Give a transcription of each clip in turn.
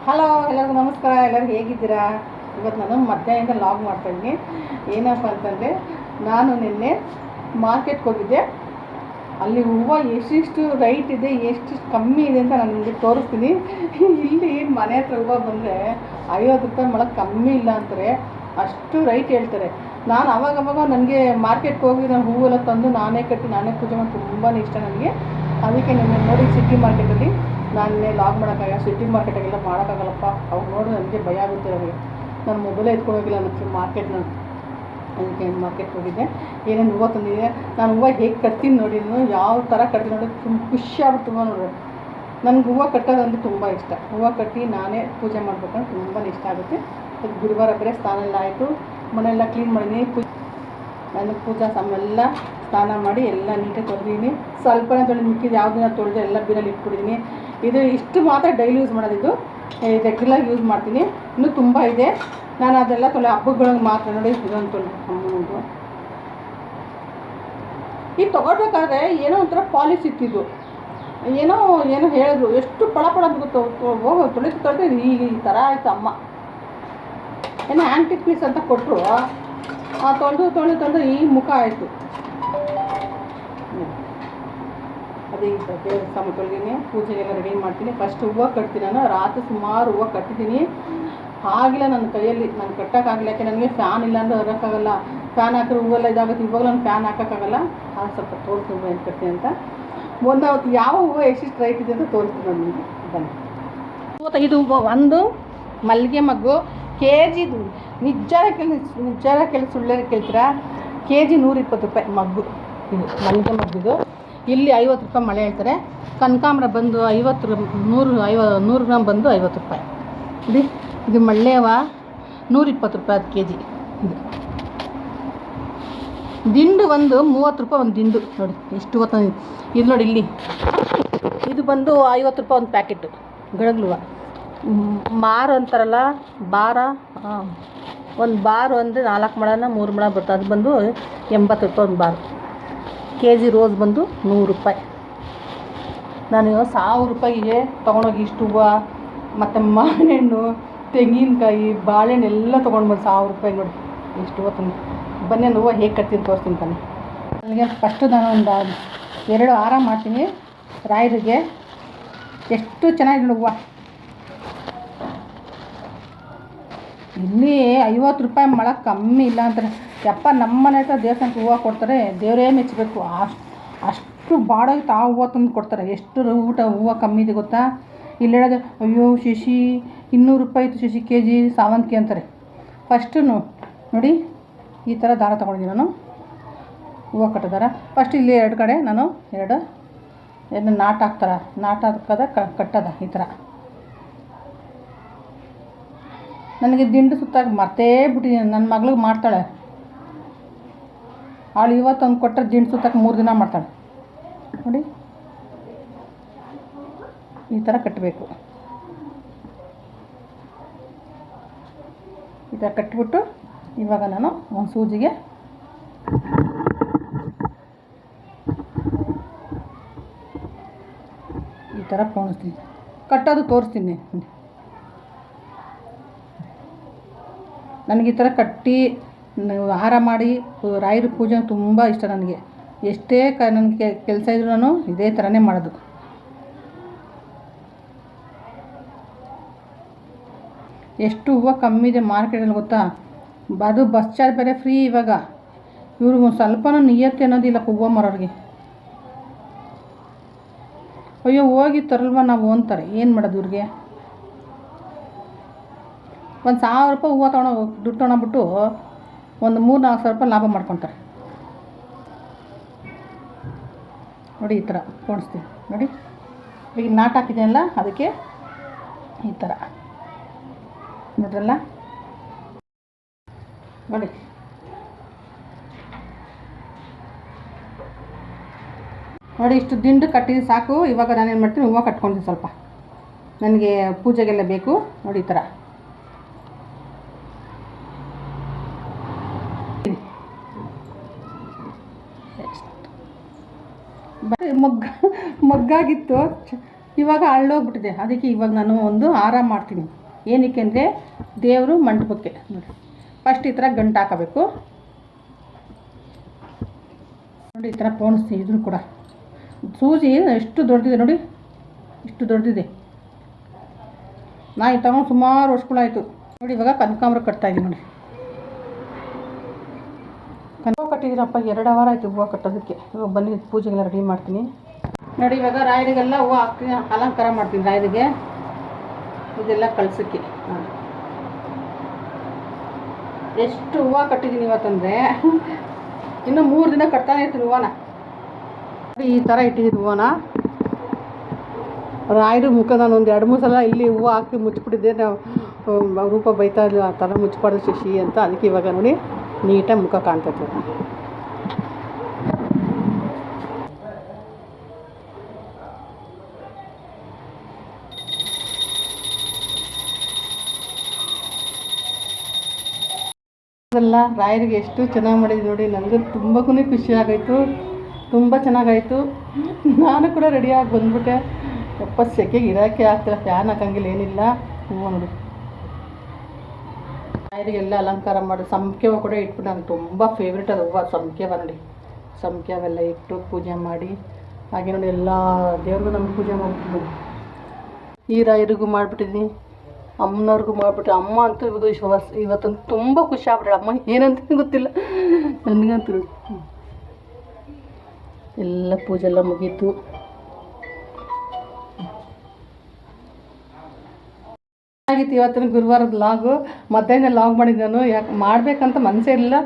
Hello, ಎಲ್ಲರಿಗೂ ನಮಸ್ಕಾರ. ಎಲ್ಲರೂ ಹೇಗಿದ್ದೀರಾ? ಇವತ್ತು ನಾನು ಮಧ್ಯಾಹ್ನದಿಂದ ಲಾಗ್ ಮಾಡ್ತಾಯಿದ್ದೀನಿ. ಏನಪ್ಪ ಅಂತಂದರೆ, ನಾನು ನಿನ್ನೆ ಮಾರ್ಕೆಟ್ಗೆ ಹೋಗಿದ್ದೆ. ಅಲ್ಲಿ ಹೂವು ಎಷ್ಟಿಷ್ಟು ರೈಟ್ ಇದೆ, ಎಷ್ಟಿಷ್ಟು ಕಮ್ಮಿ ಇದೆ ಅಂತ ನಾನು ನಿಮಗೆ ತೋರಿಸ್ತೀನಿ. ಇಲ್ಲಿ ಮನೆ ಹತ್ರ ಹೂವು ಬಂದರೆ 50 ರೂಪಾಯಿ ಮೊಳ ಕಮ್ಮಿ ಇಲ್ಲ ಅಂತಾರೆ, ಅಷ್ಟು ರೈಟ್ ಹೇಳ್ತಾರೆ. ನಾನು ಅವಾಗವಾಗ ನನಗೆ ಮಾರ್ಕೆಟ್ಗೆ ಹೋಗಿ ನಾನು ಹೂವೆಲ್ಲ ತಂದು ನಾನೇ ಕಟ್ಟಿ ನಾನೇ ಪೂಜೆ ಮಾಡಿ ತುಂಬಾ ಇಷ್ಟ ನನಗೆ. ಅದಕ್ಕೆ ನಿನ್ನೆ ನೋಡಿ ಸಿಟಿ ಮಾರ್ಕೆಟಲ್ಲಿ ನಾನೇ ಲಾಗ್ ಮಾಡೋಕ್ಕಾಗ, ಸಿಟಿ ಮಾರ್ಕೆಟಾಗೆಲ್ಲ ಮಾಡೋಕ್ಕಾಗಲ್ಲಪ್ಪ. ಅವ್ರು ನೋಡಿ ನನಗೆ ಭಯ ಆಗುತ್ತೆ. ಅವರಿಗೆ ನಾನು ಮೊಬೈಲೇ ಎತ್ಕೊಳ್ಳೋಗಿಲ್ಲ ನನಗೆ ಮಾರ್ಕೆಟ್ನ. ಅದಕ್ಕೆ ಮಾರ್ಕೆಟ್ಗೆ ಹೋಗಿದ್ದೆ. ಏನೇನು ಹೂವು ತಂದಿದ್ದೆ, ನಾನು ಹೂವು ಹೇಗೆ ಕಟ್ತೀನಿ ನೋಡಿ, ಯಾವ ಥರ ಕಟ್ತೀನಿ ನೋಡಿ, ತುಂಬ ಖುಷಿ ಆಗ್ಬಿಟ್ಟು ತುಂಬ ನೋಡಿ. ನನಗೆ ಹೂವು ಕಟ್ಟೋದಂದ್ರೆ ತುಂಬ ಇಷ್ಟ. ಹೂವು ಕಟ್ಟಿ ನಾನೇ ಪೂಜೆ ಮಾಡ್ಬೇಕಂದ್ರೆ ತುಂಬಾ ಇಷ್ಟ ಆಗುತ್ತೆ. ಅದು ಗುರುವಾರ ಬೇರೆ ಸ್ನಾನ ಎಲ್ಲ ಆಯಿತು, ಮನೆಯೆಲ್ಲ ಕ್ಲೀನ್ ಮಾಡಿದ್ದೀನಿ. ನಾನು ಪೂಜಾ ಸಾಮಾನೆಲ್ಲ ಸ್ನಾನ ಮಾಡಿ ಎಲ್ಲ ನೀಟಾಗಿ ತೊಳೆದಿದ್ದೀನಿ. ಸ್ವಲ್ಪನೇ ತೊಳೆದು ಮಿಕ್ಕಿದ್ದು ಯಾವುದನ್ನ ತೊಳೆದು ಎಲ್ಲ ಬೀರಲ್ಲಿ ಇಟ್ಬಿಟ್ಟಿದ್ದೀನಿ. ಇದು ಇಷ್ಟು ಮಾತ್ರ ಡೈಲಿ ಯೂಸ್ ಮಾಡೋದಿದ್ದು, ರೆಗ್ಯುಲರ್ ಯೂಸ್ ಮಾಡ್ತೀನಿ. ಇನ್ನೂ ತುಂಬ ಇದೆ, ನಾನು ಅದೆಲ್ಲ ಹಬ್ಬಗಳಿಗೆ ಮಾತ್ರ ನೋಡಿ ಇದೊಂದು ತೊಳೆದು. ಈಗ ತೊಗೊಳ್ಬೇಕಾದ್ರೆ ಏನೋ ಒಂಥರ ಪಾಲಿಶ್ ಇತ್ತಿದ್ದು, ಏನೋ ಹೇಳಿದ್ರು, ಎಷ್ಟು ಪಳ ಹೋಗೋ ತೊಳೆದು ಈ ಥರ ಆಯಿತು. ಅಮ್ಮ ಏನೋ ಆ್ಯಂಟಿಕ್ ಪೀಸ್ ಅಂತ ಕೊಟ್ಟರು, ತೊಳೆದು ಈ ಮುಖ ಆಯಿತು. ಅದೇ ದೇವ್ರ ಸಾಮಾನು ತೊಳೆದೀನಿ, ಪೂಜೆಗೆಲ್ಲ ರೆಡಿ ಮಾಡ್ತೀನಿ. ಫಸ್ಟ್ ಹೂವು ಕಟ್ತೀನಿ. ನಾನು ರಾತ್ರಿ ಸುಮಾರು ಹೂವು ಕಟ್ಟಿದ್ದೀನಿ. ಆಗಿಲ್ಲ ನನ್ನ ಕೈಯಲ್ಲಿ, ನಾನು ಕಟ್ಟೋಕ್ಕಾಗಲ್ಲ. ಯಾಕೆ ನನಗೆ ಫ್ಯಾನ್ ಇಲ್ಲ ಅಂದರೆ ಹೊರೋಕ್ಕಾಗಲ್ಲ. ಫ್ಯಾನ್ ಹಾಕಿದ್ರೆ ಹೂವೆಲ್ಲ ಇದಾಗುತ್ತೆ. ಇವಾಗ ನಾನು ಫ್ಯಾನ್ ಹಾಕೋಕ್ಕಾಗಲ್ಲ. ಅದು ಸ್ವಲ್ಪ ತೋರಿಸ್ತೀನಿ ಏನು ಕಟ್ತೀನಿ ಅಂತ. ಒಂದು ಯಾವ ಹೂವು ಎಷ್ಟಿಷ್ಟು ರೈಟ್ ಇದೆ ಅಂತ ತೋರಿಸ್ತೀನಿ ನಾನು ನಿಮಗೆ. ಬನ್ನಿ. ಇದು ಒಂದು ಮಲ್ಲಿಗೆ ಮಗ್ಗು ಕೆಜಿ, ನಿಜಾರ ಸುಳ್ಳೆ ಕೇಳ್ತೀರಾ, ಕೆಜಿ 120 ರೂಪಾಯಿ ಮಗ್ಗು. ಇದು ಮಲ್ಲಿಗೆ ಮಗ್ಗಿದು. ಇಲ್ಲಿ 50 ರೂಪಾಯಿ ಮಳೆ ಹೇಳ್ತಾರೆ. ಕನಕಾಂಬರ ಬಂದು 100 ಗ್ರಾಮ್ ಬಂದು 50 ರೂಪಾಯಿ. ಇದು ಮಳ್ಳೆವ 120 ರೂಪಾಯಿ ಅದು ಕೆಜಿ. ದಿಂಡು ಒಂದು 30 ರೂಪಾಯಿ ಒಂದು ದಿಂಡು. ನೋಡಿ ಎಷ್ಟು ಗೊತ್ತ ಇದು. ನೋಡಿ ಇಲ್ಲಿ ಇದು ಬಂದು 50 ರೂಪಾಯಿ ಒಂದು ಪ್ಯಾಕೆಟು ಗಡಗ್ಲುವ. ಮಾರು ಅಂತಾರಲ್ಲ, ಬಾರ, ಒಂದು ಬಾರು ಅಂದರೆ 4 ಮೊಳನ 3 ಮೊಳ ಬರ್ತದೆ. ಅದು ಬಂದು 80 ರೂಪಾಯಿ ಒಂದು ಬಾರು. ಕೆಜಿ ರೋಸ್ ಬಂದು 100 ರೂಪಾಯಿ. ನಾನು 1000 ರೂಪಾಯಿಗೆ ತೊಗೊಂಡೋಗಿ ಇಷ್ಟು ಹೂವು ಮತ್ತು ಮಾವಿನಹಣ್ಣು, ತೆಂಗಿನಕಾಯಿ, ಬಾಳೆಹಣ್ಣು ಎಲ್ಲ ತೊಗೊಂಡು ಬಂದು 1000 ರೂಪಾಯಿ. ನೋಡಿ ಎಷ್ಟು ಹೂವು ತಂದು. ಬನ್ನಿ, ನಾನು ಹೂವು ಹೇಗೆ ಕಟ್ತೀನಿ ತೋರಿಸ್ತೀನಿ ಬನ್ನಿ. ನನಗೆ ಫಸ್ಟು ನಾನು ಒಂದು 2 ಹಾರ ಮಾಡ್ತೀನಿ ರಾಯರಿಗೆ. ಎಷ್ಟು ಚೆನ್ನಾಗಿದೆ ಹೂವು. ಇಲ್ಲಿ 50 ರೂಪಾಯಿ ಮೊಳ ಕಮ್ಮಿ ಇಲ್ಲ ಅಂತಾರೆ. ಯಪ್ಪ, ನಮ್ಮ ಮನೆ ಹತ್ರ ದೇವಸ್ಥಾನಕ್ಕೆ ಹೂವು ಕೊಡ್ತಾರೆ, ದೇವರೇ ಮೆಚ್ಚಬೇಕು. ಅಷ್ಟು ಬಾಡೋಗಿ ತಾವು ಹೂವು ತಂದು ಕೊಡ್ತಾರೆ. ಎಷ್ಟು ಹೂವು ಕಮ್ಮಿ ಇದೆ ಗೊತ್ತಾ. ಇಲ್ಲಿ ಹೇಳೋದು, ಅಯ್ಯೋ ಶಶಿ 200 ರೂಪಾಯಿ ಇತ್ತು ಶಶಿ ಕೆಜಿ ಸಾವಂತಿಗೆ ಅಂತಾರೆ. ಫಸ್ಟು ನೋಡಿ ಈ ಥರ ದಾರ ತೊಗೊಂಡಿದ್ದೀನಿ ನಾನು ಹೂವು ಕಟ್ಟೋ ದಾರ. ಫಸ್ಟ್ ಇಲ್ಲಿ 2 ಕಡೆ ನಾನು ಏನು ನಾಟ್ ಹಾಕ್ತಾರೆ, ನಾಟ್ ಹಾಕೋದ ಕಟ್ಟೋದ ಈ ಥರ. ನನಗೆ ದಿಂಡು ಸುತ್ತಾಗಿ ಮರ್ತೇ ಬಿಟ್ಟಿದ್ದೀನಿ. ನನ್ನ ಮಗಳಿಗೆ ಮಾಡ್ತಾಳೆ ಅವಳು. ಇವತ್ತೊಂದು ಕೊಟ್ಟರೆ ದಿಂಡು ಸುತ್ತಕ್ಕೆ 3 ದಿನ ಮಾಡ್ತಾಳೆ. ನೋಡಿ ಈ ಥರ ಕಟ್ಟಬೇಕು. ಈ ಥರ ಕಟ್ಟಿಬಿಟ್ಟು ಇವಾಗ ನಾನು ಒಂದು ಸೂಜಿಗೆ ಈ ಥರ ಪೋಣಿಸ್ತೀನಿ. ಕಟ್ಟೋದು ತೋರಿಸ್ತೀನಿ. ನನಗೆ ಈ ಥರ ಕಟ್ಟಿ ಹಾರ ಮಾಡಿ ರಾಯರ ಪೂಜೆ ತುಂಬ ಇಷ್ಟ ನನಗೆ. ಎಷ್ಟೇ ನನಗೆ ಕೆಲಸ ಇದ್ರೂ ನಾನು ಇದೇ ಥರನೇ ಮಾಡೋದು. ಎಷ್ಟು ಹೂವು ಕಮ್ಮಿ ಇದೆ ಮಾರ್ಕೆಟಲ್ಲಿ ಗೊತ್ತಾ. ಅದು ಬಸ್ ಚಾರ್ಜ್ ಬೇರೆ ಫ್ರೀ ಇವಾಗ. ಇವ್ರಿಗೂ ಸ್ವಲ್ಪನೂ ನಿಯತ್ತೆ ಅನ್ನೋದಿಲ್ಲ ಹೂವು ಮಾರೋರಿಗೆ. ಅಯ್ಯೋ ಹೋಗಿ ತರಲ್ವ ನಾವು ಅಂತಾರೆ. ಏನು ಮಾಡೋದು ಇವ್ರಿಗೆ. ಒಂದು 1000 ರೂಪಾಯಿ ಹೂವು ದುಡ್ಡು ತೊಗೊಂಡೋಗ್ಬಿಟ್ಟು ಒಂದು 3-4 ಸಾವಿರ ರೂಪಾಯಿ ಲಾಭ ಮಾಡ್ಕೊತಾರೆ. ನೋಡಿ ಈ ಥರ ಪೋಣಿಸ್ತೀವಿ. ನೋಡಿ ಈಗ ನಾಟ್ ಹಾಕಿದ್ದೀನಲ್ಲ, ಅದಕ್ಕೆ ಈ ಥರ ನೋಡ್ರಲ್ಲ. ನೋಡಿ ನೋಡಿ ಇಷ್ಟು ದಿಂಡು ಕಟ್ಟಿದ್ದು ಸಾಕು. ಇವಾಗ ನಾನೇನು ಮಾಡ್ತೀನಿ, ಹೂವು ಕಟ್ಕೊಳ್ತೀನಿ. ಸ್ವಲ್ಪ ನನಗೆ ಪೂಜೆಗೆಲ್ಲ ಬೇಕು. ನೋಡಿ ಈ ಥರ ಮಗ್ಗಾಗಿತ್ತು. ಇವಾಗ ಅಳ್ಳೋಗ್ಬಿಟ್ಟಿದೆ. ಅದಕ್ಕೆ ಇವಾಗ ನಾನು ಒಂದು ಹಾರ ಮಾಡ್ತೀನಿ. ಏನಕ್ಕೆ ಅಂದರೆ ದೇವರು ಮಂಟಪಕ್ಕೆ ನೋಡಿ ಫಸ್ಟ್ ಈ ಥರ ಗಂಟು ಹಾಕಬೇಕು ನೋಡಿ. ಈ ಥರ ಪೋಣಿಸ್ತೀನಿ. ಇದ್ರೂ ಕೂಡ ಸೂಜಿ ಎಷ್ಟು ದೊಡ್ಡದಿದೆ ನೋಡಿ, ಇಷ್ಟು ದೊಡ್ಡದಿದೆ. ನಾ ಈ ತಗೊಂಡು ಸುಮಾರು ವರ್ಷಗಳಾಯಿತು ನೋಡಿ. ಇವಾಗ ಕನಕಾಂಬರ ಕಟ್ತಾಯಿದ್ದೀನಿ ನೋಡಿ. ಹೂವು ಕಟ್ಟಿದ್ದೀನಪ್ಪ, 2 ವಾರ ಆಯಿತು ಹೂವು ಕಟ್ಟೋದಕ್ಕೆ. ಇವಾಗ ಬನ್ನಿ ಪೂಜೆಗೆಲ್ಲ ರೆಡಿ ಮಾಡ್ತೀನಿ ನೋಡಿ. ಇವಾಗ ರಾಯರಿಗೆಲ್ಲ ಹೂವು ಹಾಕ್ತೀನಿ, ಅಲಂಕಾರ ಮಾಡ್ತೀನಿ ರಾಯರಿಗೆ. ಇದೆಲ್ಲ ಕಳ್ಸೋಕ್ಕೆ ಎಷ್ಟು ಹೂವು ಕಟ್ಟಿದ್ದೀನಿ ಇವತ್ತಂದರೆ ಇನ್ನೂ 3 ದಿನ ಕಟ್ತಾನೆ ಇರ್ತೀನಿ ಹೂವನ. ಈ ಥರ ಇಟ್ಟಿದ್ದೀನಿ ಹೂವನ. ರಾಯರು ಮುಖ ನಾನು ಒಂದು 2-3 ಸಲ ಇಲ್ಲಿ ಹೂವು ಹಾಕಿ ಮುಚ್ಚಿಬಿಟ್ಟಿದ್ದೆ. ನಾವು ರೂಪ ಬೈತಾ ಇದ್ಲು ಆ ಥರ ಮುಚ್ಚಿಬಾರ್ದು ಶಶಿ ಅಂತ. ಅದಕ್ಕೆ ಇವಾಗ ನೋಡಿ ನೀಟಾಗಿ ಮುಖ ಕಾಣ್ತೈತೆ. ಅದೆಲ್ಲ ರಾಯರಿಗೆ ಎಷ್ಟು ಚೆನ್ನಾಗಿ ಮಾಡಿದ್ವಿ ನೋಡಿ. ನನಗೂ ತುಂಬ ಖುಷಿ ಆಗೋಯ್ತು, ತುಂಬ ಚೆನ್ನಾಗಾಯಿತು. ನಾನು ಕೂಡ ರೆಡಿಯಾಗಿ ಬಂದ್ಬಿಟ್ಟೆ. ಸೆಕೆಗೆ ಇರೋಕ್ಕೆ ಆಗ್ತಿಲ್ಲ, ಫ್ಯಾನ್ ಹಾಕಂಗಿಲ್ಲ, ಏನಿಲ್ಲ. ಹೂವು ನೋಡಿ ರಾಯರಿಗೆಲ್ಲ ಅಲಂಕಾರ ಮಾಡಿ ಸಂಪಿಗೆ ಹೂವು ಕೂಡ ಇಟ್ಬಿಟ್ಟು ನನಗೆ ತುಂಬ ಫೇವ್ರೇಟ್ ಅದು ಹೂವು. ಸಂಪಿಗೆ ಹೂವು ನೋಡಿ, ಸಂಪಿಗೆ ಅವೆಲ್ಲ ಇಟ್ಟು ಪೂಜೆ ಮಾಡಿ ಹಾಗೆ ನೋಡಿ ಎಲ್ಲ ದೇವ್ರಿಗೂ ನಮ್ಗೆ ಪೂಜೆ ಮಾಡ್ಬಿಟ್ಟು ಈ ರಾಯರಿಗೂ ಮಾಡಿಬಿಟ್ಟಿದ್ದೀನಿ, ಅಮ್ಮನವ್ರಿಗೂ ಮಾಡಿಬಿಟ್ಟೆ. ಅಮ್ಮ ಅಂತೂ ಇವತ್ತಂತೂ ತುಂಬ ಖುಷಿ ಆಗ್ಬಿಟ್ರೆ. ಅಮ್ಮ ಏನಂತ ಗೊತ್ತಿಲ್ಲ ನನಗಂತೂ. ಎಲ್ಲ ಪೂಜೆ ಎಲ್ಲ ಮುಗೀತು. ಆಗಿತ್ತು ಇವತ್ತಿನ ಗುರುವಾರದ ಲಾಗು. ಮಧ್ಯಾಹ್ನ ಲಾಗ್ ಮಾಡಿದ್ದು ನಾನು. ಯಾಕೆ ಮಾಡಬೇಕಂತ ಮನಸ್ಸೇ ಇರಲಿಲ್ಲ.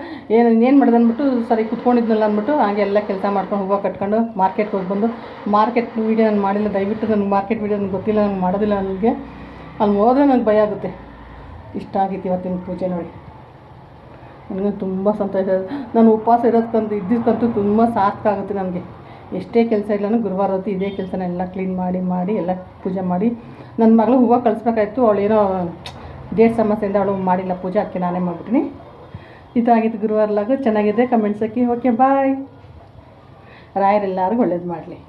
ಏನು ಮಾಡಿದೆ ಅಂದ್ಬಿಟ್ಟು ಸರಿ ಕುತ್ಕೊಂಡಿದ್ನಲ್ಲ ಅಂದ್ಬಿಟ್ಟು ಹಾಗೆ ಎಲ್ಲ ಕೆಲಸ ಮಾಡ್ಕೊಂಡು ಹೂವು ಕಟ್ಕೊಂಡು ಮಾರ್ಕೆಟ್ಗೆ ಹೋಗಿ ಬಂದು. ಮಾರ್ಕೆಟ್ ವೀಡಿಯೋ ನಾನು ಮಾಡಿಲ್ಲ, ದಯವಿಟ್ಟು ನನಗೆ ಮಾರ್ಕೆಟ್ ವೀಡಿಯೋ ನನಗೆ ಗೊತ್ತಿಲ್ಲ, ನನಗೆ ಮಾಡೋದಿಲ್ಲ. ನನಗೆ ಅಲ್ಲಿ ಹೋದ್ರೆ ನನಗೆ ಭಯ ಆಗುತ್ತೆ. ಇಷ್ಟ ಆಗಿತ್ತು ಇವತ್ತಿನ ಪೂಜೆ ನೋಡಿ. ನನಗೆ ತುಂಬ ಸಂತೋಷ. ನಾನು ಉಪವಾಸ ಇದ್ದಿದ್ದಕ್ಕಂತೂ ತುಂಬ ಸಾಕಾಗುತ್ತೆ ನನಗೆ. ಎಷ್ಟೇ ಕೆಲಸ ಇಲ್ಲ ಗುರುವಾರ ಹೊತ್ತು ಇದೇ ಕೆಲಸನ ಎಲ್ಲ ಕ್ಲೀನ್ ಮಾಡಿ ಎಲ್ಲ ಪೂಜೆ ಮಾಡಿ. ನನ್ನ ಮಗಳು ಹೂವು ಕಳಿಸ್ಬೇಕಾಯ್ತು, ಅವಳೇನೋ ಡೇಟ್ ಸಮಸ್ಯೆಯಿಂದ ಅವಳು ಮಾಡಿಲ್ಲ ಪೂಜೆ, ಅದಕ್ಕೆ ನಾನೇ ಮಾಡಿಬಿಟ್ಟಿನಿ. ಇದಾಗಿತ್ತು ಗುರುವಾರ ಲಾಗು. ಚೆನ್ನಾಗಿದೆ, ಕಮೆಂಟ್ಸ್ ಹಾಕಿ. Okay bye. ರಾಯರೆಲ್ಲರಿಗೂ ಒಳ್ಳೇದು ಮಾಡಲಿ.